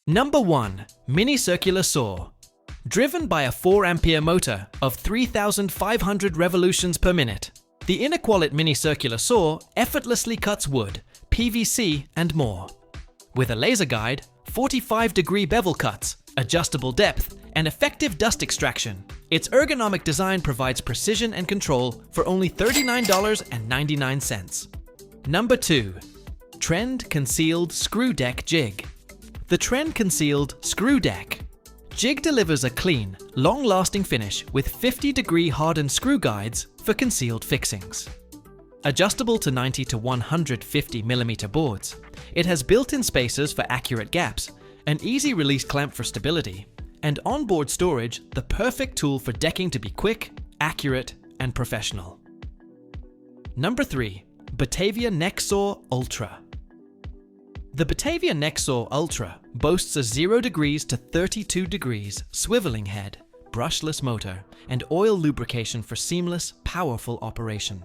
Number 1. Mini Circular Saw. Driven by a 4 ampere motor of 3,500 revolutions per minute, the nequalit mini circular saw effortlessly cuts wood, PVC, and more. With a laser guide, 45-degree bevel cuts, adjustable depth, and effective dust extraction, its ergonomic design provides precision and control for only $39.99. Number 2. Trend Concealed Screw Deck Jig. The Trend Concealed Screw Deck Jig delivers a clean, long-lasting finish with 50-degree hardened screw guides for concealed fixings. Adjustable to 90 to 150 mm boards, it has built-in spacers for accurate gaps, an easy-release clamp for stability, and onboard storage, the perfect tool for decking to be quick, accurate, and professional. Number 3. Batavia Nexxsaw Ultra. The Batavia Nexxsaw Ultra boasts a 0 degrees to 32 degrees swiveling head, brushless motor, and oil lubrication for seamless, powerful operation.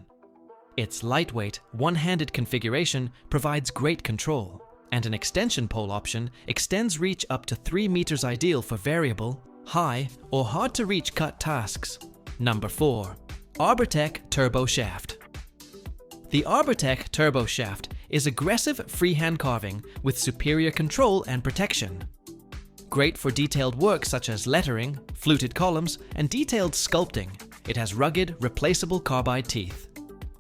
Its lightweight, one-handed configuration provides great control, and an extension pole option extends reach up to 3 meters, ideal for variable, high, or hard-to-reach cut tasks. Number 4. Arbortech Turbo Shaft. The Arbortech Turbo Shaft is aggressive freehand carving with superior control and protection. Great for detailed work such as lettering, fluted columns, and detailed sculpting, it has rugged, replaceable carbide teeth.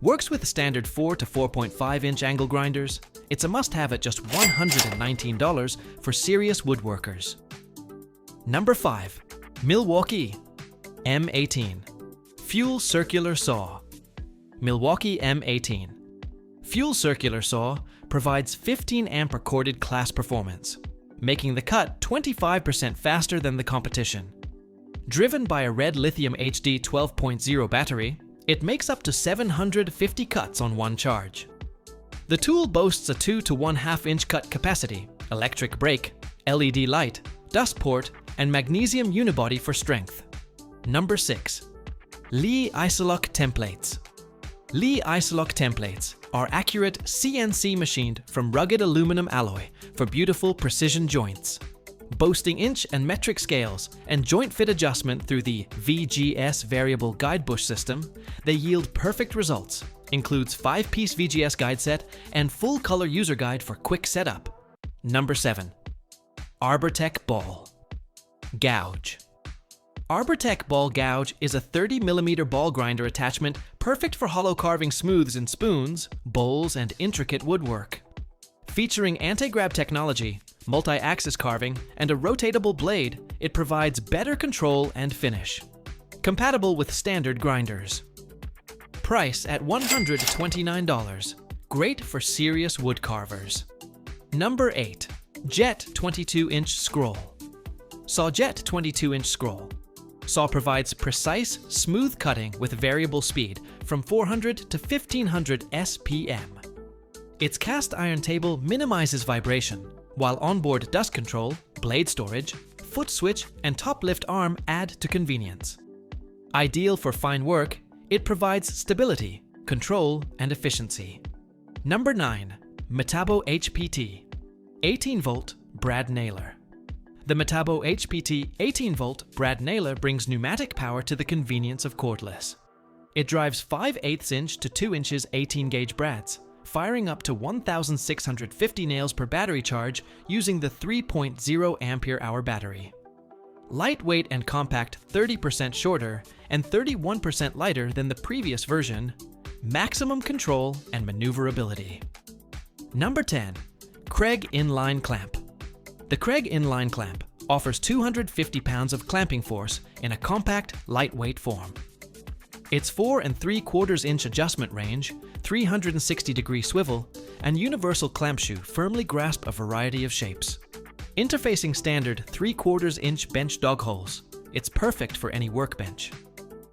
Works with standard 4 to 4.5 inch angle grinders. It's a must-have at just $119 for serious woodworkers. Number 5. Milwaukee M18 Fuel Circular Saw. Milwaukee M18 Fuel Circular Saw provides 15 amp recorded class performance, making the cut 25% faster than the competition. Driven by a red lithium HD 12.0 battery, it makes up to 750 cuts on one charge. The tool boasts a 2 to 1/2 inch cut capacity, electric brake, LED light, dust port, and magnesium unibody for strength. Number 6. Leigh Isoloc Templates. Leigh Isoloc Templates are accurate CNC machined from rugged aluminum alloy for beautiful precision joints. Boasting inch and metric scales and joint fit adjustment through the VGS variable guide bush system, they yield perfect results. Includes 5-piece VGS guide set and full color user guide for quick setup. Number 7. Arbortech Ball Gouge. Arbortech Ball Gouge is a 30mm ball grinder attachment perfect for hollow carving smooths in spoons, bowls, and intricate woodwork. Featuring anti-grab technology, multi-axis carving, and a rotatable blade, it provides better control and finish. Compatible with standard grinders. Price at $129. Great for serious wood carvers. Number 8. Jet 22-inch Scroll. Saw Jet 22-inch Scroll. Saw provides precise, smooth cutting with variable speed from 400 to 1500 SPM. Its cast iron table minimizes vibration, while onboard dust control, blade storage, foot switch, and top lift arm add to convenience. Ideal for fine work, it provides stability, control, and efficiency. Number 9. Metabo HPT 18-volt Brad Nailer. The Metabo HPT 18-volt Brad Nailer brings pneumatic power to the convenience of cordless. It drives 5/8 inch to 2 inches 18-gauge brads, firing up to 1,650 nails per battery charge using the 3.0 ampere-hour battery. Lightweight and compact, 30% shorter and 31% lighter than the previous version, maximum control and maneuverability. Number 10. Kreg Inline Clamp. The Kreg Inline Clamp offers 250 pounds of clamping force in a compact, lightweight form. Its 4 3/4 inch adjustment range, 360-degree swivel, and universal clamp shoe firmly grasp a variety of shapes. Interfacing standard 3/4 inch bench dog holes, it's perfect for any workbench.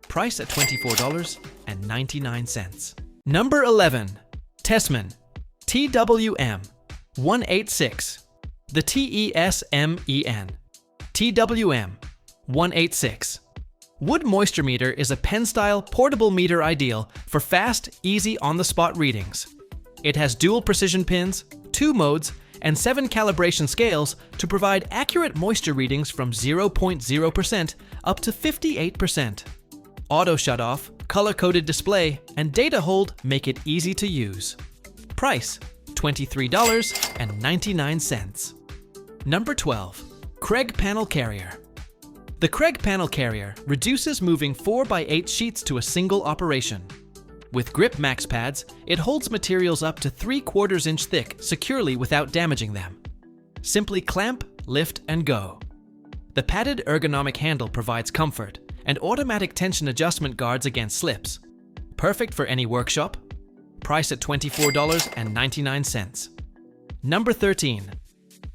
Price at $24.99. Number 11. Tesmen TWM-186. The TESMEN TWM-186. Wood moisture meter is a pen-style portable meter ideal for fast, easy on-the-spot readings. It has dual precision pins, 2 modes, and 7 calibration scales to provide accurate moisture readings from 0.0% up to 58%. Auto shutoff, color-coded display, and data hold make it easy to use. Price: $23.99. Number 12. Kreg Panel Carrier. The Kreg Panel Carrier reduces moving 4x8 sheets to a single operation. With grip max pads, it holds materials up to 3/4 inch thick securely without damaging them. Simply clamp, lift, and go. The padded ergonomic handle provides comfort, and automatic tension adjustment guards against slips. Perfect for any workshop. Price at $24.99. Number 13.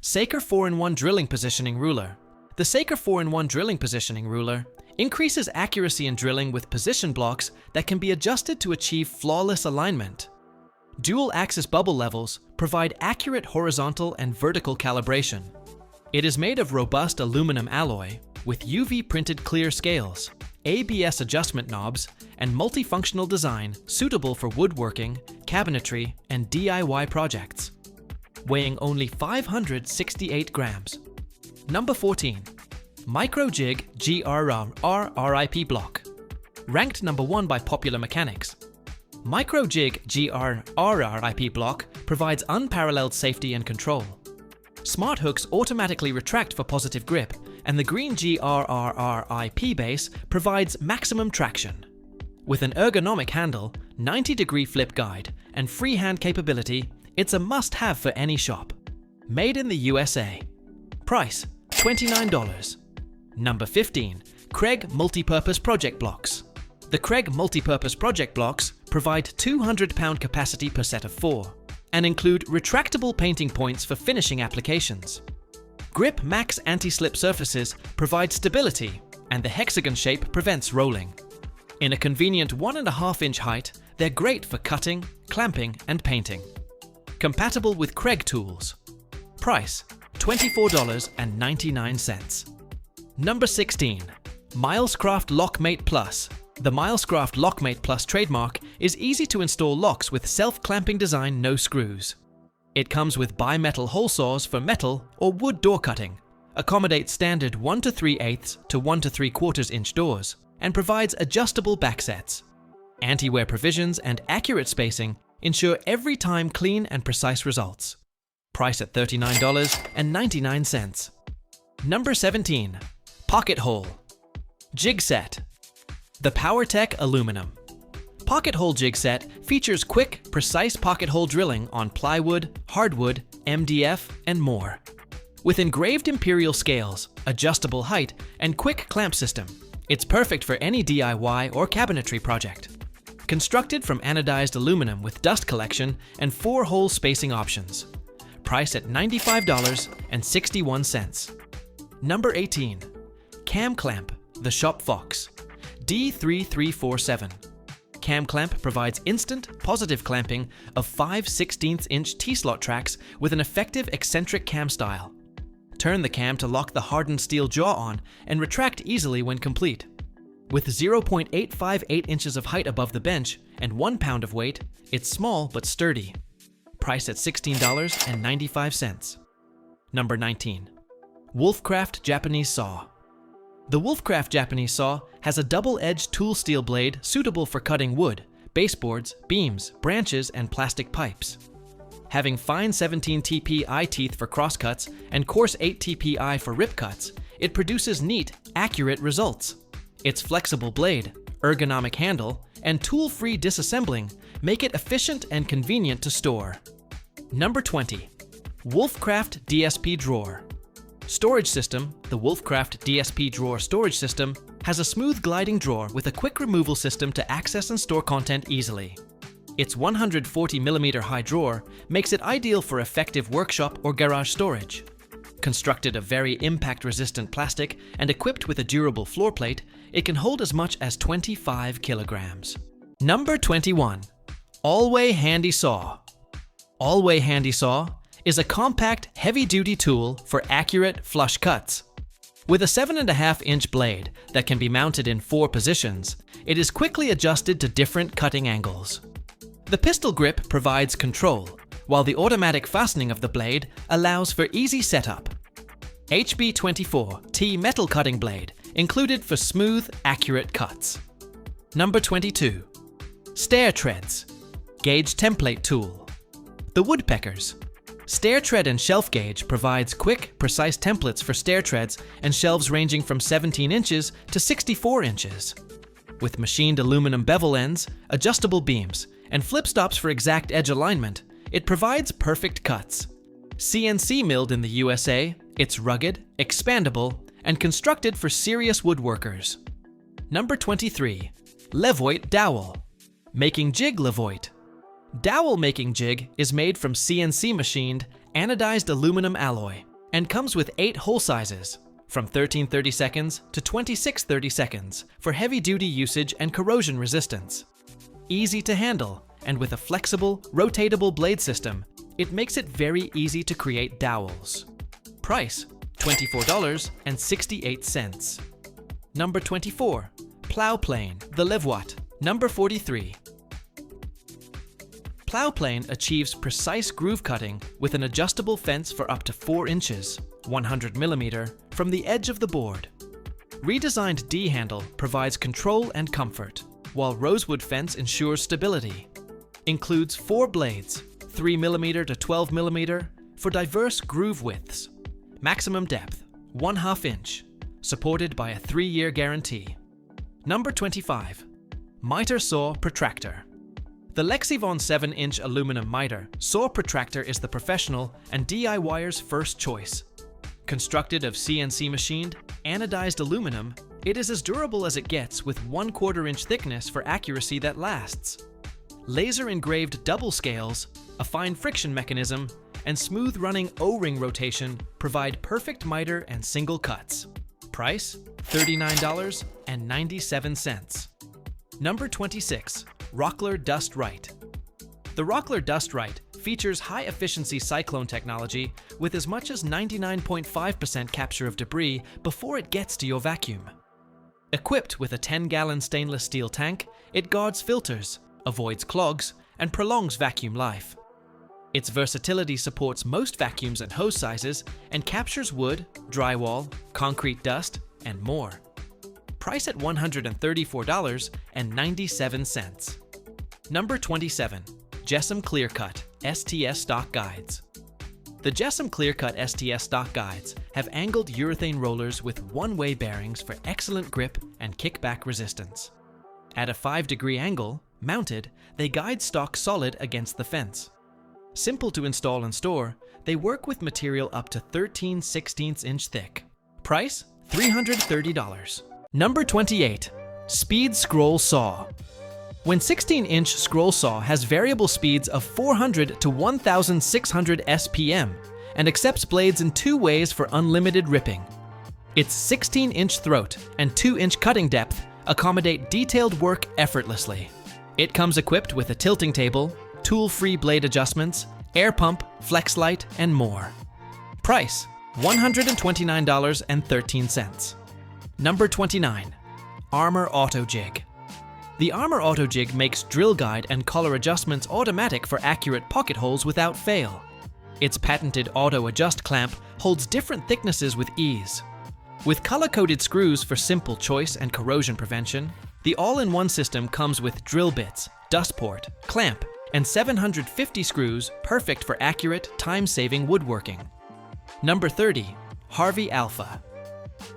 Saker 4-in-1 Drilling Positioning Ruler. The Saker 4-in-1 Drilling Positioning Ruler increases accuracy in drilling with position blocks that can be adjusted to achieve flawless alignment. Dual-axis bubble levels provide accurate horizontal and vertical calibration. It is made of robust aluminum alloy with UV-printed clear scales, ABS adjustment knobs, and multifunctional design suitable for woodworking, cabinetry, and DIY projects. Weighing only 568 grams. Number 14. MICROJIG GRR-RIP block. Ranked number 1 by Popular Mechanics. MICROJIG GRR-RIP block provides unparalleled safety and control. Smart hooks automatically retract for positive grip, and the green GRR-RIP base provides maximum traction. With an ergonomic handle, 90-degree flip guide, and freehand capability, it's a must-have for any shop. Made in the USA. Price: $29. Number 15. Kreg Multipurpose Project Blocks. The Kreg Multipurpose Project Blocks provide 200-pound capacity per set of 4 and include retractable painting points for finishing applications. Grip Max anti-slip surfaces provide stability, and the hexagon shape prevents rolling. In a convenient 1.5-inch height, they're great for cutting, clamping, and painting. Compatible with Kreg tools. Price: $24.99. Number 16. Milescraft Lockmate Plus. The Milescraft Lockmate Plus trademark is easy to install locks with self-clamping design, no screws. It comes with bimetal hole saws for metal or wood door cutting, accommodates standard 1 3/8 to 1 3/4 inch doors, and provides adjustable backsets. Anti-wear provisions and accurate spacing ensure every time clean and precise results. Price at $39.99. Number 17. Pocket Hole Jig Set. The POWERTEC Aluminum. Pocket Hole Jig Set features quick, precise pocket hole drilling on plywood, hardwood, MDF, and more. With engraved imperial scales, adjustable height, and quick clamp system, it's perfect for any DIY or cabinetry project. Constructed from anodized aluminum with dust collection and 4-hole spacing options. Price at $95.61. Number 18. Cam Clamp, the Shop Fox. D3347. Cam Clamp provides instant, positive clamping of 5/16-inch T-slot tracks with an effective eccentric cam style. Turn the cam to lock the hardened steel jaw on and retract easily when complete. With 0.858 inches of height above the bench and 1 pound of weight, it's small but sturdy. Price at $16.95. Number 19. Wolfcraft Japanese Saw. The Wolfcraft Japanese Saw has a double-edged tool steel blade suitable for cutting wood, baseboards, beams, branches, and plastic pipes. Having fine 17 TP eye teeth for crosscuts and coarse 8 TP eye for rip cuts, it produces neat, accurate results. Its flexible blade, ergonomic handle, and tool-free disassembling make it efficient and convenient to store. Number 20. Wolfcraft DSP Drawer. Storage system. The Wolfcraft DSP Drawer storage system has a smooth gliding drawer with a quick removal system to access and store content easily. Its 140mm high drawer makes it ideal for effective workshop or garage storage. Constructed of very impact-resistant plastic and equipped with a durable floor plate, it can hold as much as 25 kilograms. Number 21. Allway Handy Saw. Allway Handy Saw is a compact, heavy-duty tool for accurate, flush cuts. With a 7.5-inch blade that can be mounted in 4 positions, it is quickly adjusted to different cutting angles. The pistol grip provides control, while the automatic fastening of the blade allows for easy setup. HB24T metal cutting blade, included for smooth, accurate cuts. Number 22. Stair treads, gauge template tool. The Woodpeckers. Stair tread and shelf gauge provides quick, precise templates for stair treads and shelves ranging from 17 inches to 64 inches. With machined aluminum bevel ends, adjustable beams, and flip stops for exact edge alignment, it provides perfect cuts. CNC milled in the USA, it's rugged, expandable, and constructed for serious woodworkers. Number 23. Levoite Dowel. Making jig Levoite. Dowel making jig is made from CNC machined, anodized aluminum alloy and comes with 8 hole sizes, from 13 30-seconds to 26 30-seconds for heavy-duty usage and corrosion resistance. Easy to handle, and with a flexible, rotatable blade system, it makes it very easy to create dowels. Price, $24.68. Number 24. Plough plane, the Levoite. Number 43. Plough plane achieves precise groove cutting with an adjustable fence for up to 4 inches, 100 mm, from the edge of the board. Redesigned D-handle provides control and comfort, while rosewood fence ensures stability. Includes 4 blades, 3 mm to 12 mm, for diverse groove widths. Maximum depth, 1/2 inch, supported by a 3-year guarantee. Number 25. Miter Saw Protractor. The LEXIVON 7-inch aluminum miter saw protractor is the professional and DIYer's first choice. Constructed of CNC machined, anodized aluminum, it is as durable as it gets with 1/4 inch thickness for accuracy that lasts. Laser engraved double scales, a fine friction mechanism, and smooth running O-ring rotation provide perfect miter and single cuts. Price, $39.97. Number 26. Rockler Dust Right. The Rockler Dust Right features high-efficiency cyclone technology with as much as 99.5% capture of debris before it gets to your vacuum. Equipped with a 10-gallon stainless steel tank, it guards filters, avoids clogs, and prolongs vacuum life. Its versatility supports most vacuums and hose sizes and captures wood, drywall, concrete dust, and more. Price at $134.97. Number 27. JessEm Clear Cut STS Stock Guides. The JessEm Clear Cut STS Stock Guides have angled urethane rollers with one-way bearings for excellent grip and kickback resistance. At a 5-degree angle, mounted, they guide stock solid against the fence. Simple to install and store, they work with material up to 13/16 inch thick. Price, $330. Number 28. Speed Scroll Saw. When 16-inch scroll saw has variable speeds of 400 to 1,600 SPM and accepts blades in 2 ways for unlimited ripping. Its 16-inch throat and 2-inch cutting depth accommodate detailed work effortlessly. It comes equipped with a tilting table, tool-free blade adjustments, air pump, flex light, and more. Price, $129.13. Number 29. Armor Auto-Jig. The Armor Auto-Jig makes drill guide and collar adjustments automatic for accurate pocket holes without fail. Its patented auto-adjust clamp holds different thicknesses with ease. With color-coded screws for simple choice and corrosion prevention, the all-in-one system comes with drill bits, dust port, clamp, and 750 screws perfect for accurate, time-saving woodworking. Number 30. Harvey Alpha.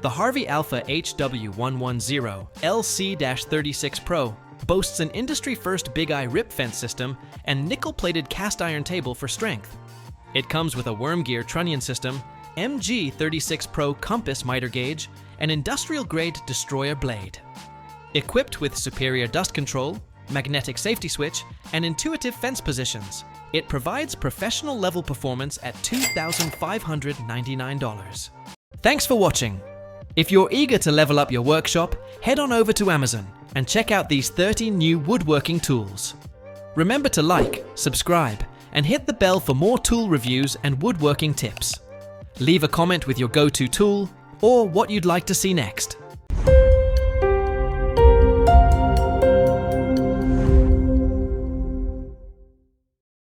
The Harvey Alpha HW110 LC-36 Pro boasts an industry-first Big Eye RIP fence system and nickel-plated cast iron table for strength. It comes with a worm gear trunnion system, MG36 Pro compass miter gauge, and industrial-grade destroyer blade. Equipped with superior dust control, magnetic safety switch, and intuitive fence positions, it provides professional-level performance at $2,599. Thanks for watching. If you're eager to level up your workshop, head on over to Amazon and check out these 30 new woodworking tools. Remember to like, subscribe, and hit the bell for more tool reviews and woodworking tips. Leave a comment with your go-to tool or what you'd like to see next.